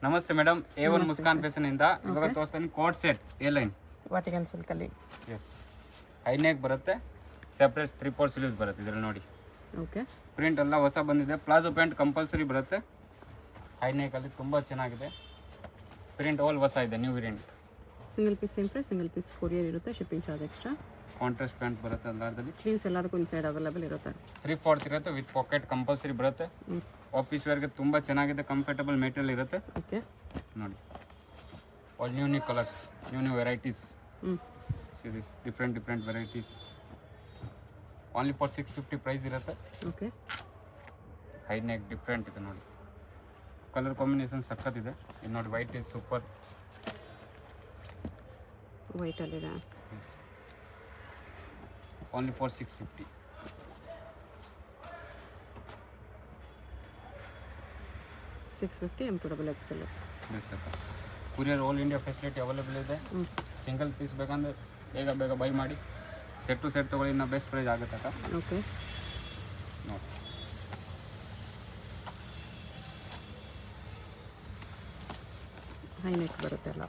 ನಮಸ್ತೆ madam, A1 Muskan fashion ಇಂದ ಇವಾಗ ತೋರಿಸ್ತೀನಿ coat set A line Vatican silk ಅಲ್ಲಿ. ಎಸ್, ಹೈ ನೆಕ್ ಬರುತ್ತೆ, ಸೆಪರೇಟ್ 3/4 ಸ್ಲೀವ್ಸ್ ಬರುತ್ತೆ. ಇದರಲ್ಲಿ ನೋಡಿ ಓಕೆ, ಪ್ರಿಂಟ್ ಎಲ್ಲ ಹೊಸ ಬಂದಿದೆ. ಪ್ಲಾಜೋ ಪ್ಯಾಂಟ್ ಕಂಪಲ್ಸರಿ ಬರುತ್ತೆ. ಹೈ ನೆಕ್ ಅಲ್ಲಿ ತುಂಬಾ ಚೆನ್ನಾಗಿದೆ. ಪ್ರಿಂಟ್ ಆಲ್ ಹೊಸ ಇದೆ, new variant. Single piece same price, single piece courier ಇರುತ್ತೆ, shipping charge extra. Contrast pant ಬರುತ್ತೆ ಎಲ್ಲದರಲ್ಲಿ. ಸ್ಲೀವ್ಸ್ ಎಲ್ಲದಕ್ಕೂ ಇನ್ಸೈಡ್ ಅವೈಲೇಬಲ್ ಇರುತ್ತೆ. 3/4 ಇರುತ್ತೆ, ವಿತ್ ಪಾಕೆಟ್ ಕಂಪಲ್ಸರಿ ಬರುತ್ತೆ. ಆಫೀಸ್ ವೇರ್ಗೆ ತುಂಬಾ ಚೆನ್ನಾಗಿದೆ, ಕಂಫರ್ಟಬಲ್ ಮೆಟೀರಿಯಲ್ ಇರುತ್ತೆ. ಓಕೆ, ನೋಡಿ all new colours, new varieties. See this different varieties. Only for 650 price ಇರುತ್ತೆ. ಓಕೆ, ಹೈ ನೆಕ್ ಡಿಫ್ರೆಂಟ್ ಇದೆ ನೋಡಿ, ಕಲರ್ ಕಾಂಬಿನೇಷನ್ ಸಖತ್ ಇದೆ. ಇದು ನೋಡಿ ವೈಟ್ ಇಸ್ ಸೂಪರ್. ವೈಟ್ ಅಲ್ಲಿದೆ. Only for 650. 650 M2XL. Courier all India facility available ಇದೆ. ಸಿಂಗಲ್ ಪೀಸ್ ಬೇಕಂದ್ರೆ ಬೇಗ ಬೈ ಮಾಡಿ. ಸೆಟ್ ಟು ಸೆಟ್ ತೊಗೊಳ್ಳಿ, ಇನ್ನು ಬೆಸ್ಟ್ ಪ್ರೈಸ್ ಆಗುತ್ತೆ ಅಕ್ಕ. ಓಕೆ, ನೋಡಿ ಹೈ ನೆಕ್ ಬರುತ್ತೆ ಎಲ್ಲ.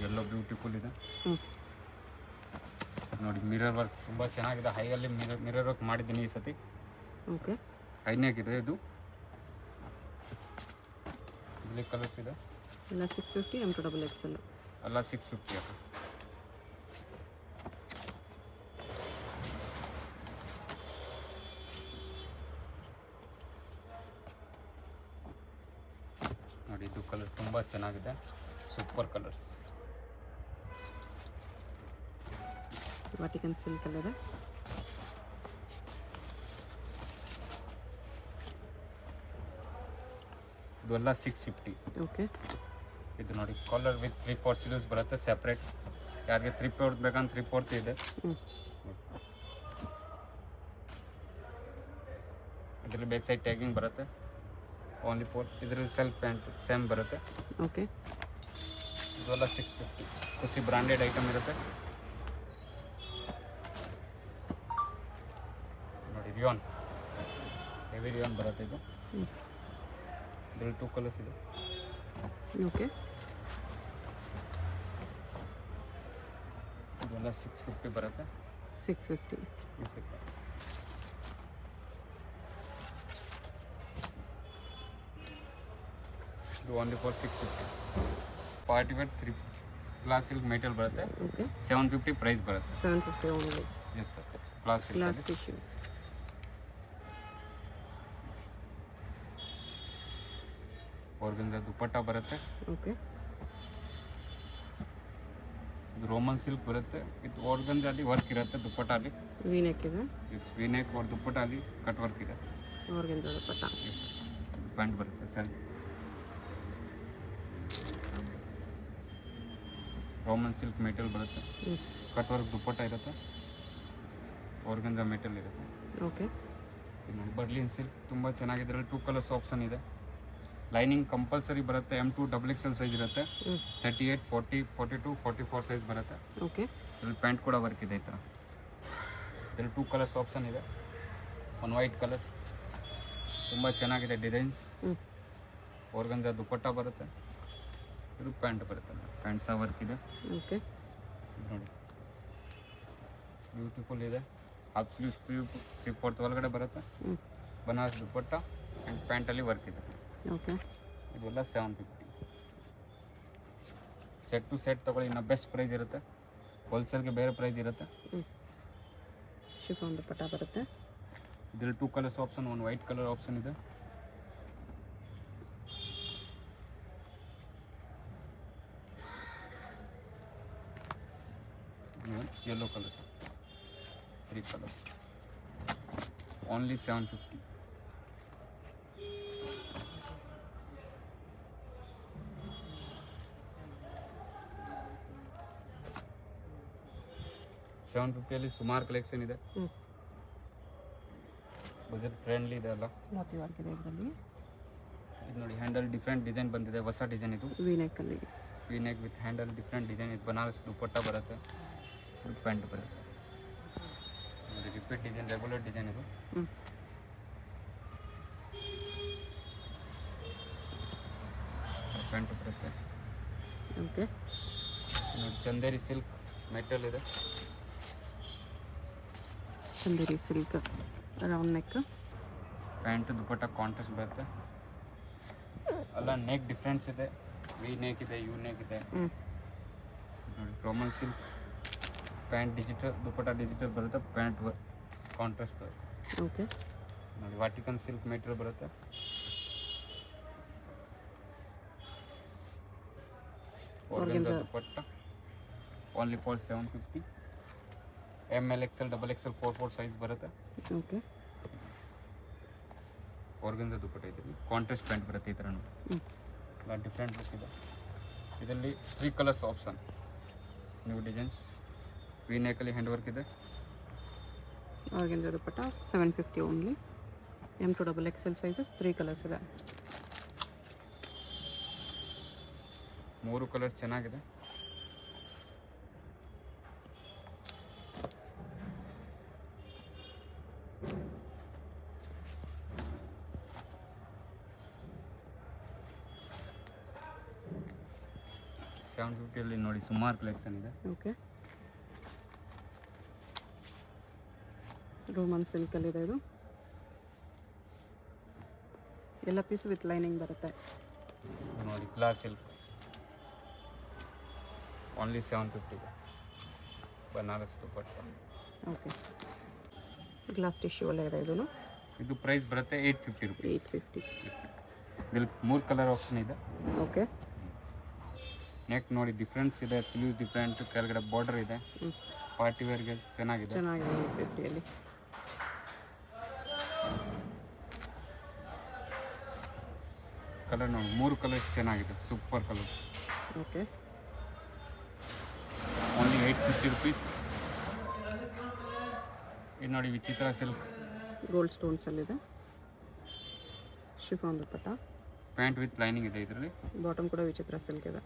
ಎಲ್ಲೋ ಬ್ಯೂಟಿಫುಲ್ ಇದೆ ನೋಡಿ. ಮಿರರ್ ವರ್ಕ್ ತುಂಬ ಚೆನ್ನಾಗಿದೆ. ಹೈಯಲ್ಲಿ ಮಿರರ್ ವರ್ಕ್ ಮಾಡಿದ್ದೀನಿ ಈ ಸತಿ. ಓಕೆ, ಹೈ ನೆಕ್ ಇದೆ. ಇದು ಇಲ್ಲಿ ಕಲರ್ಸ್ ಇದೆ. ಎಲ್ಲ 650 M2XL. ಎಲ್ಲ 650 ಅಕ್ಕ. ನೋಡಿ ಇದು ಕಲರ್ ತುಂಬ ಚೆನ್ನಾಗಿದೆ, ಸೂಪರ್ ಕಲರ್ಸ್. ವಾಟಿಕನ್ ಸಿಲ್ಕ್ ಅಲ್ಲಿದೆ. ಇದೆಲ್ಲ 650. ಓಕೆ, ಇದು ನೋಡಿ ಕಾಲರ್ ವಿತ್ 3/4 ಸ್ಲೀವ್ಸ್ ಬರುತ್ತೆ, ಸೆಪ್ರೇಟ್. ಯಾರಿಗೆ 3/4 ಬೇಕಂದ್ರೆ 3/4 ಇದೆ. ಇದರಲ್ಲಿ ಬ್ಯಾಕ್ ಸೈಡ್ ಟ್ಯಾಗಿಂಗ್ ಬರುತ್ತೆ. ಓನ್ಲಿ 4. ಇದರಲ್ಲಿ ಸೆಲ್ಫ್ ಪ್ಯಾಂಟ್ ಸೇಮ್ ಬರುತ್ತೆ. ಓಕೆ, ಇದೆಲ್ಲ 650. ಖುಷಿ ಬ್ರಾಂಡೆಡ್ ಐಟಮ್ ಇರುತ್ತೆ ನೋಡಿ. ರಿಯಾನ್, ಹೆವಿ ರಿಯಾನ್ ಬರುತ್ತೆ ಇದು. ಇದರಲ್ಲಿ 2 ಕಲರ್ಸ್ ಇದೆ. ಓಕೆ, ಇದೆಲ್ಲ 650 ಬರುತ್ತೆ. 650. ಇದು only for 650. Party wear 3 glass silk material ಬರುತ್ತೆ. ಓಕೆ, 750 ಪ್ರೈಸ್ ಬರುತ್ತೆ. 750 only. Yes sir, glass glass silk. Tissue. Organza dupatta ಬರುತ್ತೆ. ಓಕೆ, ಇದು ರೋಮನ್ ಸಿಲ್ಕ್ ಬರುತ್ತೆ. ಇದು ಆರ್ಗನ್ಜಾಲಿ ವರ್ಕ್ ಇರುತ್ತೆ ದುಪ್ಪಟ್ಟಾಲಿ. ವಿ ನೆಕ್ ಇದೆ. ಎಸ್, ವಿನೆಕ್ और ದುಪ್ಪಟ್ಟಾಲಿ ಕಟ್ ವರ್ಕ್ ಇದೆ. ಆರ್ಗನ್ಜಾ ದುಪ್ಪಟ್ಟ. ಎಸ್ ಸರ್, ಪ್ಯಾಂಟ್ ಬರುತ್ತೆ ಸರ್. ರೋಮನ್ ಸಿಲ್ಕ್ ಮೆಟೀರಿಯಲ್ ಬರುತ್ತೆ, ಕಟ್ ವರ್ಕ್ ದುಪ್ಪಟ್ಟ ಇರುತ್ತೆ, ಆರ್ಗನ್ಜಾ ಮೆಟೀರಿಯಲ್ ಇರುತ್ತೆ. ಓಕೆ, ಇದು ಬರ್ಲಿನ್ ಸಿಲ್ಕ್ ತುಂಬ ಚೆನ್ನಾಗಿದೆ. ಇದರಲ್ಲಿ 2 ಕಲರ್ಸ್ ಆಪ್ಷನ್ ಇದೆ. ಲೈನಿಂಗ್ ಕಂಪಲ್ಸರಿ ಬರುತ್ತೆ. M2XXL ಸೈಜ್ ಇರುತ್ತೆ. 38, 40, 42, 44 ಸೈಜ್ ಬರುತ್ತೆ. ಓಕೆ, ಇದರಲ್ಲಿ ಪ್ಯಾಂಟ್ ಕೂಡ ವರ್ಕ್ ಇದೆ ಈ ಥರ. ಇದರಲ್ಲಿ 2 ಕಲರ್ಸ್ ಆಪ್ಷನ್ ಇದೆ. ಒಂದು ವೈಟ್ ಕಲರ್ ತುಂಬ ಚೆನ್ನಾಗಿದೆ ಡಿಸೈನ್ಸ್. ಆರ್ಗನ್ಜಾ ದುಪ್ಪಟ್ಟ ಬರುತ್ತೆ. ಇದು ಪ್ಯಾಂಟ್ ಬರುತ್ತೆ, ಪ್ಯಾಂಟ್ ಸಹ ವರ್ಕ್ ಇದೆ. ಓಕೆ, ನೋಡಿ ಬ್ಯೂಟಿಫುಲ್ ಇದೆ. ಹಾಫ್ ಸ್ಲೀವ್ 3/4 ಒಳಗಡೆ ಬರುತ್ತೆ. ಬನಾರಸ್ ದುಪ್ಪಟ್ಟ ಆ್ಯಂಡ್ ಪ್ಯಾಂಟಲ್ಲಿ ವರ್ಕ್ ಇದೆ. ಓಕೆ, ಇದೆಲ್ಲ 750. ಸೆಟ್ ಟು ಸೆಟ್ ತೊಗೊಳ್ಳಿ, ಇನ್ನು ಬೆಸ್ಟ್ ಪ್ರೈಸ್ ಇರುತ್ತೆ. ಹೋಲ್ಸೇಲ್ಗೆ ಬೇರೆ ಪ್ರೈಸ್ ಇರುತ್ತೆ. ಶಿಫಾನ್ ದುಪ್ಪಟ್ಟ ಬರುತ್ತೆ. ಇದರಲ್ಲಿ 2 ಕಲರ್ಸ್ ಆಪ್ಷನ್, ಒಂದು ವೈಟ್ ಕಲರ್ ಆಪ್ಷನ್ ಇದೆ. Yellow colours, 3 colours. ಓನ್ಲಿ 750. $750 ಸುಮಾರು ಕಲೆಕ್ಷನ್ ಇದೆ. ಬಜೆಟ್ ಫ್ರೆಂಡ್ಲಿ ಇದೆ ಅಲ್ಲ. ಮೋತಿ ವರ್ಕ್ ಇದೆ ಇದರಲ್ಲಿ. ಇದು ನೋಡಿ ಹ್ಯಾಂಡಲ್ ಡಿಫ್ರೆಂಟ್ ಡಿಸೈನ್ ಬಂದಿದೆ, ಹೊಸ ಡಿಸೈನ್ ಇದು. ವಿ ನೆಕ್ ಅಲ್ಲಿ. V neck with handle different design. ಇದು ಬನಾರಸ್ ದುಪ್ಪಟ್ಟ ಬರುತ್ತೆ, ವಿತ್ ಪ್ಯಾಂಟ್ ಬರುತ್ತೆ. ನೋಡಿ ರಿಪೀಟ್ ಡಿಸೈನ್, ರೆಗ್ಯುಲರ್ ಡಿಸೈನ್ ಇದು. ಪ್ಯಾಂಟ್ ಬರುತ್ತೆ. ಓಕೆ. ನೋಡಿ ಚಂದೇರಿ ಸಿಲ್ಕ್ ಮೆಟಲ್ ಇದೆ. Chanderi silk round neck. Pant dupatta contrast ಬರುತ್ತೆ. ಅಲ್ಲ ನೆಕ್ ಡಿಫ್ರೆನ್ಸ್ ಇದೆ. ವಿ ನೆಕ್ ಇದೆ, ಯು ನೆಕ್ ಇದೆ. ನೋಡಿ ಕ್ರೋಮಲ್ silk pant digital, dupatta digital ಬರುತ್ತೆ. ಪ್ಯಾಂಟ್ ಕಾಂಟ್ರಾಸ್ಟ್ ಬರುತ್ತೆ. ಓಕೆ. ನೋಡಿ ವಾಟಿಕನ್ ಸಿಲ್ಕ್ ಮೆಟೀರಿಯಲ್ ಬರುತ್ತೆ. Organza dupatta only for 750. ML XL XXL 4 size ಬರುತ್ತೆ. ಓಕೆ. ಆರ್ಗನ್ಜಾ ದುಪಟ್ಟ ಇದರಲ್ಲಿ ಕಾಂಟ್ರಾಸ್ಟ್ ಪ್ಯಾಂಟ್ ಬರುತ್ತೆ. ಈ ಥರ ನೋಡಿ ಎಲ್ಲ ಡಿಫ್ರೆಂಟ್ ಲುಕ್ ಇದೆ. ಇದರಲ್ಲಿ 3 colours option, new designs. V ನೆಕಲ್ಲಿ ಹ್ಯಾಂಡ್ ವರ್ಕ್ ಇದೆ. Organza dupatta 750 only. M to XXL sizes 3 colours ಇದೆ. 3 ಕಲರ್ ಚೆನ್ನಾಗಿದೆ. $750 ನೋಡಿ ಸುಮಾರು ಕಲೆಕ್ಷನ್ ಇದೆ. ಓಕೆ. ರೋಮನ್ ಸಿಲ್ಕಲ್ಲಿ ಇದೆ ಇದು. ಎಲ್ಲ ಪೀಸ್ ವಿತ್ ಲೈನಿಂಗ್ ಬರುತ್ತೆ. ನೋಡಿ ಗ್ಲಾಸ್ ಸಿಲ್ಕ್ ಓನ್ಲಿ 750 ಇದೆ. Banaras dupatta. Okay. Glass tissue ಎಲ್ಲ ಇದೆ ಇದು. ಇದು ಪ್ರೈಸ್ ಬರುತ್ತೆ 850 rupees. 850. ಇದರಲ್ಲಿ 3 ಕಲರ್ ಆಪ್ಷನ್ ಇದೆ. ಓಕೆ. ನೆಕ್ ನೋಡಿ ಡಿಫ್ರೆನ್ಸ್ ಇದೆ. ಸ್ಲೀವ್ ಡಿಫ್ರೆಂಟ್, ಕೆಳಗಡೆ ಬಾರ್ಡರ್ ಇದೆ. ಪಾರ್ಟಿ ವೇರ್ಗೆ ಚೆನ್ನಾಗಿದೆ. ಚೆನ್ನಾಗಿದೆ 850ಅಲ್ಲಿ. ಕಲರ್ ನೋಡಿ 3 ಕಲರ್ ಚೆನ್ನಾಗಿದೆ. Super colours. Okay. Only 850 rupees. ಇದು ನೋಡಿ ವಿಚಿತ್ರ ಸಿಲ್ಕ್ ಗೋಲ್ಡ್ ಸ್ಟೋನ್ಸಲ್ಲಿದೆ. Chiffon dupatta. Pant with lining ಇದೆ. ಇದರಲ್ಲಿ ಬಾಟಮ್ ಕೂಡ ವಿಚಿತ್ರ ಸಿಲ್ಕ್ ಇದೆ.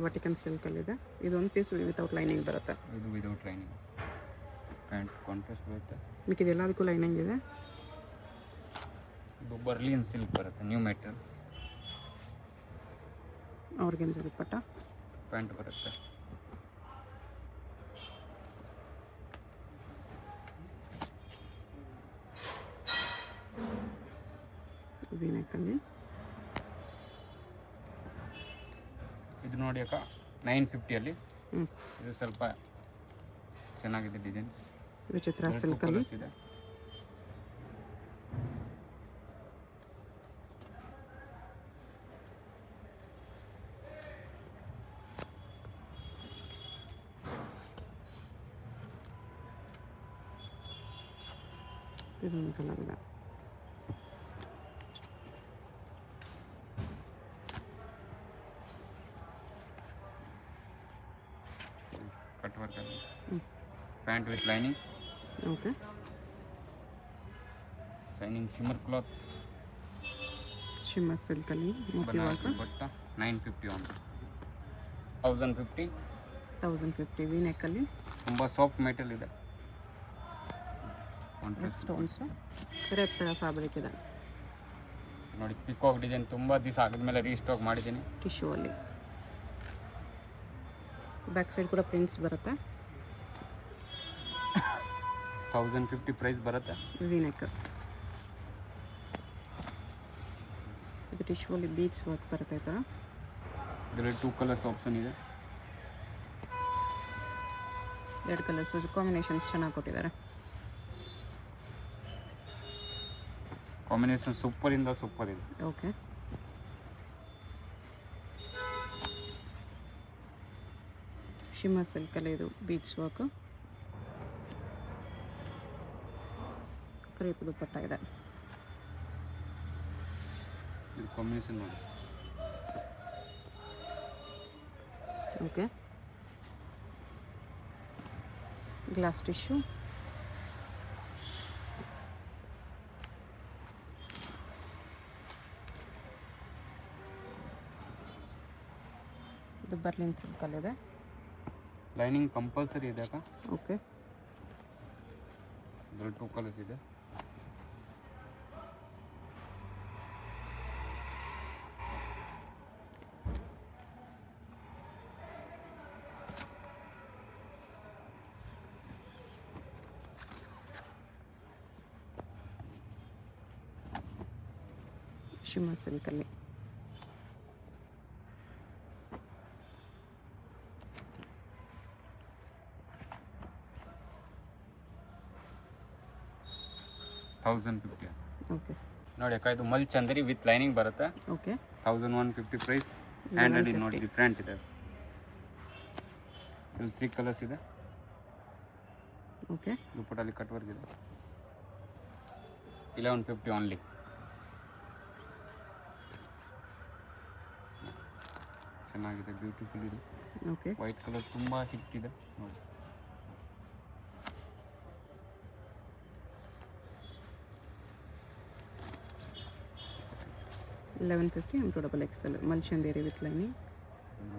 ವಾಟಿಕನ್ ಸಿಲ್ಕಲ್ಲಿದೆ. ಇದೊಂದು ಪೀಸ್ ವಿತೌಟ್ ಲೈನಿಂಗ್ ಬರುತ್ತೆ. ಇದು ವಿದೌಟ್ ಲೈನಿಂಗ್. ಪ್ಯಾಂಟ್ ಕಾಂಟ್ರಾಸ್ಟ್ ಬರುತ್ತೆ. ಮಿಕ್ಕಿದೆಲ್ಲದಕ್ಕೂ ಲೈನಿಂಗ್ ಇದೆ. ಇದು ಬರ್ಲಿನ್ ಸಿಲ್ಕ್ ಬರುತ್ತೆ, new material. Organza dupatta. Pant ಬರುತ್ತೆ. ವಿ ನೆಕ್ಕಲ್ಲಿ. ಇದು ನೋಡಿ ಅಕ್ಕ 950ಅಲ್ಲಿ. ಹ್ಞೂ. ಇದು ಸ್ವಲ್ಪ ಚೆನ್ನಾಗಿದೆ ಡಿಸೈನ್ಸ್. ವಿಚಿತ್ರ ಸಿಲ್ಕಲ್ಲಿ. ಇದೆ. ಇದೊಂದು ಚೆನ್ನಾಗಿದೆ. ಕಟ್ ವರ್ಕ್ ಅಲ್ಲಿ. Pant with lining. Okay. Shining shimmer cloth. Shimmer ಸಿಲ್ಕಲ್ಲಿ ಮೋತಿ ವರ್ಕ್. ಬಟ್ಟ 950 ಆನ್ 1050. 1050 ವಿ ನೆಕ್ಕಲ್ಲಿ. ತುಂಬ ಸಾಫ್ಟ್ ಮೆಟೀರಿಯಲ್ ಇದೆ. ಸ್ಟೋನ್ಸು ರೆಡ್ ಥರ ಫ್ಯಾಬ್ರಿಕ್ ಇದೆ. ನೋಡಿ ಪಿಕಾಕ್ ಡಿಸೈನ್ ತುಂಬ ದಿವಸ ಆಗಿದ್ಮೇಲೆ ರೀಸ್ಟಾಕ್ ಮಾಡಿದ್ದೀನಿ. ಟಿಶ್ಯೂ ಅಲ್ಲಿ. ಬ್ಯಾಕ್ ಸೈಡ್ ಕೂಡ ಪ್ರಿಂಟ್ಸ್ ಬರುತ್ತೆ. 1050 ಪ್ರೈಸ್ ಬರುತ್ತೆ. V neck. ಇದು ಟಿಶ್ಯೂ ಅಲ್ಲಿ ಬೀಡ್ಸ್ ವರ್ಕ್ ಬರುತ್ತೆ ಈ ಥರ. ಇದರಲ್ಲಿ 2 ಕಲರ್ಸ್ ಆಪ್ಷನ್ ಇದೆ. 2 ಕಲರ್ಸ್ ಕಾಂಬಿನೇಷನ್ಸ್ ಚೆನ್ನಾಗಿ ಕೊಟ್ಟಿದ್ದಾರೆ. ಕಾಂಬಿನೇಷನ್ ಸೂಪರ್ ಇಂದ ಸೂಪರ್ ಇದೆ. ಓಕೆ. ಶಿಮ್ಮರ್ ಸಿಲ್ಕಲ್ಲಿ ಇದು ಬೀಡ್ಸ್ ವರ್ಕ್. ಕ್ರೇಪ್ ದುಪಟ್ಟ ಇದೆ. ಇದು ಕಾಂಬಿನೇಷನ್ ನೋಡಿ. ಓಕೆ. Glass tissue. ಇದು ಬರ್ಲಿನ್ ಸಿಲ್ಕಲ್ಲಿದೆ. ಲೈನಿಂಗ್ ಕಂಪಲ್ಸರಿ ಇದೆ ಅಕ್ಕ. ಓಕೆ. ಇದರಲ್ಲಿ 2 ಕಲರ್ಸ್ ಇದೆ. ಶಿಮ್ಮರ್ ಸಿಲ್ಕಲ್ಲಿ. $1050. ಓಕೆ ನೋಡಿ ಅಕ್ಕ, ಇದು ಮಲ್ ಚಂದರಿ ವಿತ್ ಲೈನಿಂಗ್ ಬರುತ್ತೆ. Okay 1150 price. ಹ್ಯಾಂಡೆಡ್ ಇದು ನೋಡಿ, ಡಿಫ್ರೆಂಟ್ ಇದೆ. ಇಲ್ಲಿ 3 ಕಲರ್ಸ್ ಇದೆ. ಓಕೆ ದುಪ್ಪಟ್ಟಲ್ಲಿ ಕಟ್ ವರ್ಕ್ ಇದೆ. 1150 ಓನ್ಲಿ. ಚೆನ್ನಾಗಿದೆ, ಬ್ಯೂಟಿಫುಲ್ ಇದೆ. ಓಕೆ ವೈಟ್ ಕಲರ್ ತುಂಬ ಹಿಟ್ ಇದೆ ನೋಡಿ. $1150 M2XL Mal Chanderi with lining.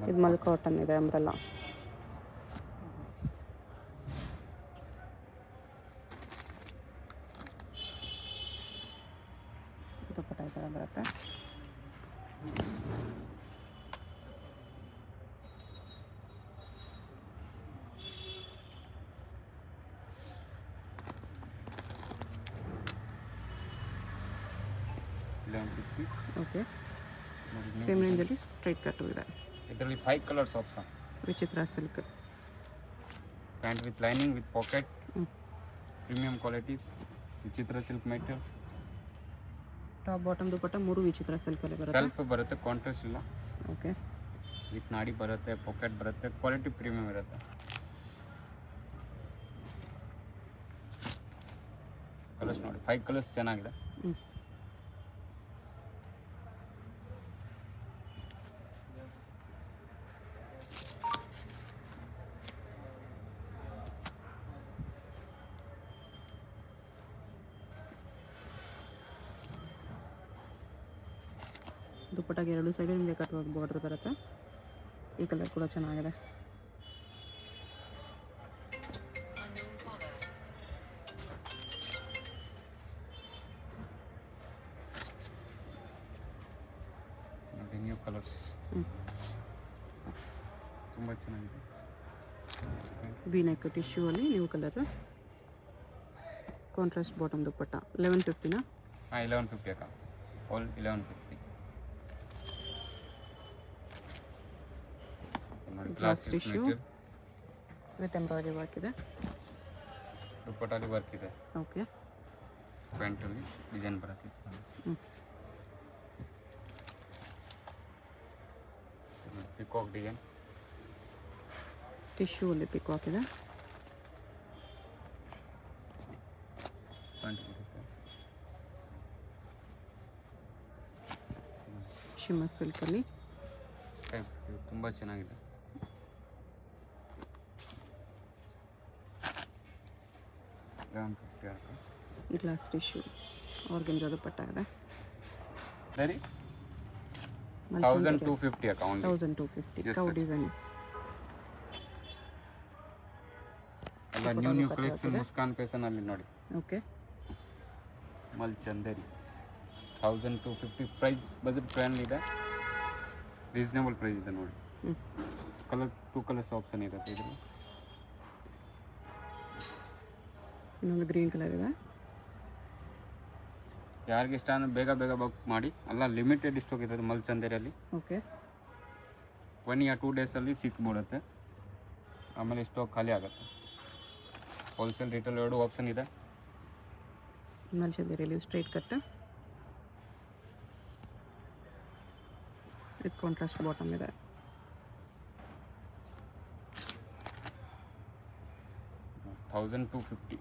ಇದು ಮಲ್ ಕಾಟನ್ ಇದೆ, ಅಂಬ್ರೆಲ್ಲ. ದುಪ್ಪಟ್ಟ ಈ ಥರ ಬರುತ್ತೆ. ಓಕೆ ಸೇಮ್ ರೇಂಜಲ್ಲಿ ಸ್ಟ್ರೈಟ್ ಕಟ್ಟು ಇದೆ. ಇದರಲ್ಲಿ 5 ಕಲರ್ಸ್ ಆಪ್ಷನ್. ವಿಚಿತ್ರ silk. Pant with lining with packet, premium qualities, ವಿಚಿತ್ರ ಸಿಲ್ಕ್ ಮೆಟೀರಿಯಲ್. ಟಾಪ್ ಬಾಟಮ್ ದುಪ್ಪಟ್ಟ 3 ವಿಚಿತ್ರ ಸಿಲ್ಕಲ್ಲಿ ಬರುತ್ತೆ. ಸೆಲ್ಫ್ ಬರುತ್ತೆ, ಕಾಂಟ್ರಾಸ್ಟ್ ಇಲ್ಲ. ಓಕೆ ವಿತ್ ನಾಡಿ ಬರುತ್ತೆ, ಪಾಕೆಟ್ ಬರುತ್ತೆ, ಕ್ವಾಲಿಟಿ ಪ್ರೀಮಿಯಂ ಇರುತ್ತೆ. ಕಲರ್ಸ್ ನೋಡಿ, 5 ಕಲರ್ಸ್ ಚೆನ್ನಾಗಿದೆ. ದುಪ್ಪಟ್ಟಾಗಿ 2 ಸೈಡ್ ನಿಮಗೆ ಕಟ್ ವರ್ಕ್ ಬಾರ್ಡರ್ ಬರುತ್ತೆ. ಈ ಕಲರ್ ಕೂಡ ಚೆನ್ನಾಗಿದೆ. ನ್ಯೂ ಕಲರ್ಸ್ ತುಂಬ ಚೆನ್ನಾಗಿದೆ. ವಿ ನೆಕ್ ಟಿಶ್ಯೂ ಅಲ್ಲಿ ನ್ಯೂ ಕಲರ್, ಕಾಂಟ್ರಾಸ್ಟ್ ಬಾಟಮ್ ದುಪ್ಪಟ್ಟ. 1150ನಾ? 1150 ಅಕ್ಕ, all 1150. Glass tissue with embroidery work ಇದೆ. ದುಪ್ಪಟ್ಟಲ್ಲಿ ವರ್ಕ್ ಇದೆ. ಓಕೆ ಪ್ಯಾಂಟಲ್ಲಿ ಡಿಸೈನ್ ಬರುತ್ತೆ. Peacock design. ಟಿಶ್ಯೂ ಅಲ್ಲಿ ಪಿಕಾಕ್ ಇದೆ. ಪ್ಯಾಂಟ್ ಬರುತ್ತೆ. ಶಿಮ್ಮರ್ ಸಿಲ್ಕಲ್ಲಿ ಸ್ಕೈ ತುಂಬ ಚೆನ್ನಾಗಿದೆ. ಗ್ಲಾಸ್ ಟಿಶ್ಯೂ ಆರ್ಗೆಂಜಾ ದುಪ್ಪಟ್ಟ ಇದೆ. ಸರಿ 1250 ಅಕ್ಕ, ಓನ್ಲಿ 1250. Yes, ಕೌ sir. ಡಿಸೈನ್ ಎಲ್ಲ ನ್ಯೂ ಕಲೆಕ್ಷನ್ ಮುಸ್ಕಾನ್ ಫ್ಯಾಷನ್ ಅಲ್ಲಿ ನೋಡಿ. ಓಕೆ ಮಲ್ ಚಂದೇರಿ 1250 ಪ್ರೈಸ್. ಬಜೆಟ್ ಫ್ರೆಂಡ್ಲಿ ಇದೆ, ರೀಸನೇಬಲ್ ಪ್ರೈಸ್ ಇದೆ ನೋಡಿ. ಕಲರ್ 2 ಕಲರ್ಸ್ ಆಪ್ಷನ್ ಇರುತ್ತೆ ಇದರಲ್ಲಿ. ಇನ್ನೊಂದು ಗ್ರೀನ್ ಕಲರ್ ಇದೆ. ಯಾರಿಗೆ ಇಷ್ಟ ಅಂದರೆ ಬೇಗ ಬೇಗ ಬುಕ್ ಮಾಡಿ. ಅಲ್ಲ ಲಿಮಿಟೆಡ್ ಸ್ಟಾಕ್ ಇದೆ ಮಲ್ ಚಂದೇರಿಯಲ್ಲಿ. ಓಕೆ 1 or 2 ಡೇಸಲ್ಲಿ ಸಿಕ್ಬಿಡುತ್ತೆ, ಆಮೇಲೆ ಸ್ಟಾಕ್ ಖಾಲಿ ಆಗುತ್ತೆ. ಹೋಲ್ಸೇಲ್ ರಿಟೇಲ್ 2 ಆಪ್ಷನ್ ಇದೆ. ಮಲ್ ಚಂದೇರಿಯಲ್ಲಿ straight cut with contrast bottom ಇದೆ. $1250.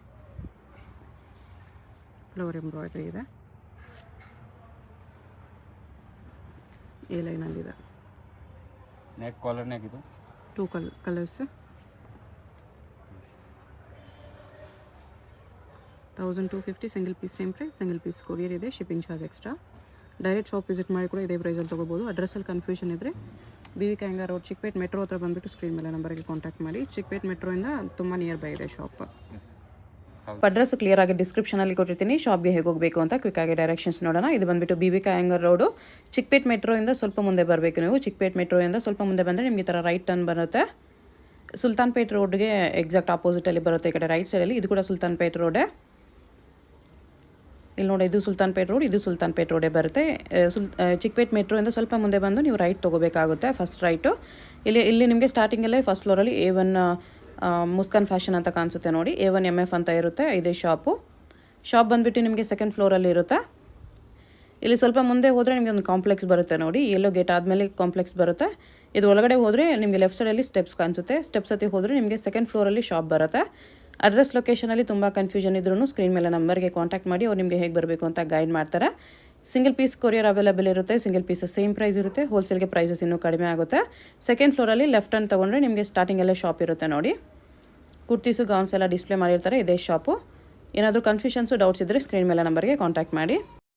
ಫ್ಲವರ್ ಎಂಬ್ರಾಯ್ಡ್ರಿ ಇದೆ. ಎ ಲೈನಲ್ಲಿದೆ. ನೆಕ್ ಕಾಲರ್ ನೆಕ್ ಇದು 2 colours. 1250 single piece same price. Single piece courier ಇದೆ, shipping charge extra. Direct shop visit ಮಾಡಿ ಕೂಡ ಇದೇ ಪ್ರೈಸಲ್ಲಿ ತೊಗೋಬೋದು. ಅಡ್ರೆಸ್ಸಲ್ಲಿ ಕನ್ಫ್ಯೂಷನ್ ಇದ್ದರೆ BV ಕಾಯಂಗ ರೋಡ್ ಚಿಕ್ಕಪೇಟ್ ಮೆಟ್ರೋ ಹತ್ರ ಬಂದುಬಿಟ್ಟು ಸ್ಕ್ರೀನ್ ಮೇಲೆ ನಂಬರ್ಗೆ ಕಾಂಟ್ಯಾಕ್ಟ್ ಮಾಡಿ. ಚಿಕ್ಕಪೇಟ್ ಮೆಟ್ರೋಯಿಂದ ತುಂಬ ನಿಯರ್ ಬೈ ಇದೆ ಶಾಪ್. ಅಡ್ರೆಸ್ ಕ್ಲಿಯರ್ ಆಗಿ ಡಿಸ್ಕ್ರಿಪ್ಷನಲ್ಲಿ ಕೊಟ್ಟಿರ್ತೀನಿ. ಶಾಪ್ಗೆ ಹೇಗೆ ಹೋಗಬೇಕು ಅಂತ ಕ್ವಿಕ್ ಆಗಿ ಡೈರೆಕ್ಷನ್ಸ್ ನೋಡೋಣ. ಇದು ಬಂದುಬಿಟ್ಟು BV ಕಾಯಂಗರ್ ರೋಡು, ಚಿಕ್ಕಪೇಟ್ ಮೆಟ್ರೋಯಿಂದ ಸ್ವಲ್ಪ ಮುಂದೆ ಬರಬೇಕು ನೀವು. ಚಿಕ್ಕಪೇಟ್ ಮೆಟ್ರೋಯಿಂದ ಸ್ವಲ್ಪ ಮುಂದೆ ಬಂದರೆ ನಿಮಗೆ ಈ ಥರ ರೈಟ್ ಟರ್ನ್ ಬರುತ್ತೆ. ಸುಲ್ತಾನ್ಪೇಟ್ ರೋಡ್ಗೆ ಎಕ್ಸಾಕ್ಟ್ ಆಪೋಸಿಟಲ್ಲಿ ಬರುತ್ತೆ ಈ ಕಡೆ ರೈಟ್ ಸೈಡಲ್ಲಿ. ಇದು ಕೂಡ ಸುಲ್ತಾನ್ಪೇಟ್ ರೋಡೇ. ಇಲ್ಲಿ ನೋಡಿ ಇದು ಸುಲ್ತಾನ್ಪೇಟ್ ರೋಡ್, ಇದು ಸುಲ್ತಾನ್ಪೇಟ್ ರೋಡೇ ಬರುತ್ತೆ. ಚಿಕ್ಕಪೇಟ್ ಮೆಟ್ರೋಯಿಂದ ಸ್ವಲ್ಪ ಮುಂದೆ ಬಂದು ನೀವು ರೈಟ್ ತೊಗೋಬೇಕಾಗುತ್ತೆ, ಫಸ್ಟ್ ರೈಟು. ಇಲ್ಲಿ ನಿಮಗೆ ಸ್ಟಾರ್ಟಿಂಗಲ್ಲೇ ಫಸ್ಟ್ ಫ್ಲೋರಲ್ಲಿ A1 ಮುಸ್ಕಾನ್ ಫ್ಯಾಷನ್ ಅಂತ ಕಾಣಿಸುತ್ತೆ ನೋಡಿ, A1 MF ಅಂತ ಇರುತ್ತೆ, ಇದೇ ಶಾಪ್ ಬಂದುಬಿಟ್ಟು ನಿಮಗೆ ಸೆಕೆಂಡ್ ಫ್ಲೋರಲ್ಲಿ ಇರುತ್ತೆ. ಇಲ್ಲಿ ಸ್ವಲ್ಪ ಮುಂದೆ ಹೋದರೆ ನಿಮಗೆ ಒಂದು ಕಾಂಪ್ಲೆಕ್ಸ್ ಬರುತ್ತೆ ನೋಡಿ, ಎಲ್ಲೋ ಗೇಟ್ ಆದಮೇಲೆ ಕಾಂಪ್ಲೆಕ್ಸ್ ಬರುತ್ತೆ. ಇದು ಒಳಗಡೆ ಹೋದರೆ ನಿಮಗೆ ಲೆಫ್ಟ್ ಸೈಡಲ್ಲಿ ಸ್ಟೆಪ್ಸ್ ಕಾಣಿಸುತ್ತೆ, ಸ್ಟೆಪ್ಸ್ ಹತ್ತಿ ಹೋದರೆ ನಿಮಗೆ ಸೆಕೆಂಡ್ ಫ್ಲೋರಲ್ಲಿ ಶಾಪ್ ಬರುತ್ತೆ. ಅಡ್ರೆಸ್ ಲೊಕೇಶನಲ್ಲಿ ತುಂಬ ಕನ್ಫ್ಯೂಷನ್ ಇದ್ರೂ ಸ್ಕ್ರೀನ್ ಮೇಲೆ ನಂಬರ್ಗೆ ಕಾಂಟ್ಯಾಕ್ಟ್ ಮಾಡಿ, ಅವ್ರು ನಿಮಗೆ ಹೇಗೆ ಬರಬೇಕು ಅಂತ ಗೈಡ್ ಮಾಡ್ತಾರೆ. ಸಿಂಗಲ್ ಪೀಸ್ ಕೊರಿಯರ್ ಅವೈಲೇಬಲ್ ಇರುತ್ತೆ, ಸಿಂಗಲ್ ಪೀಸ್ ಸೇಮ್ ಪ್ರೈಸ್ ಇರುತ್ತೆ, ಹೋಲ್ಸೇಲ್ಗೆ ಪ್ರೈಸಸ್ ಇನ್ನೂ ಕಡಿಮೆ ಆಗುತ್ತೆ. ಸೆಕೆಂಡ್ ಫ್ಲೋರಲ್ಲಿ ಲೆಫ್ಟ್ ಹ್ಯಾಂಡ್ ತೊಗೊಂಡ್ರೆ ನಿಮಗೆ ಸ್ಟಾರ್ಟಿಂಗಲ್ಲೇ ಶಾಪ್ ಇರುತ್ತೆ ನೋಡಿ, ಕುರ್ತೀಸು ಗೌನ್ಸ್ ಎಲ್ಲ ಡಿಸ್ಪ್ಲೇ ಮಾಡಿರ್ತಾರೆ, ಇದೇ ಶಾಪು. ಏನಾದರೂ ಕನ್ಫ್ಯೂಷನ್ಸು ಡೌಟ್ಸ್ ಇದ್ದರೆ ಸ್ಕ್ರೀನ್ ಮೇಲೆ ನಂಬರ್ಗೆ ಕಾಂಟ್ಯಾಕ್ಟ್ ಮಾಡಿ.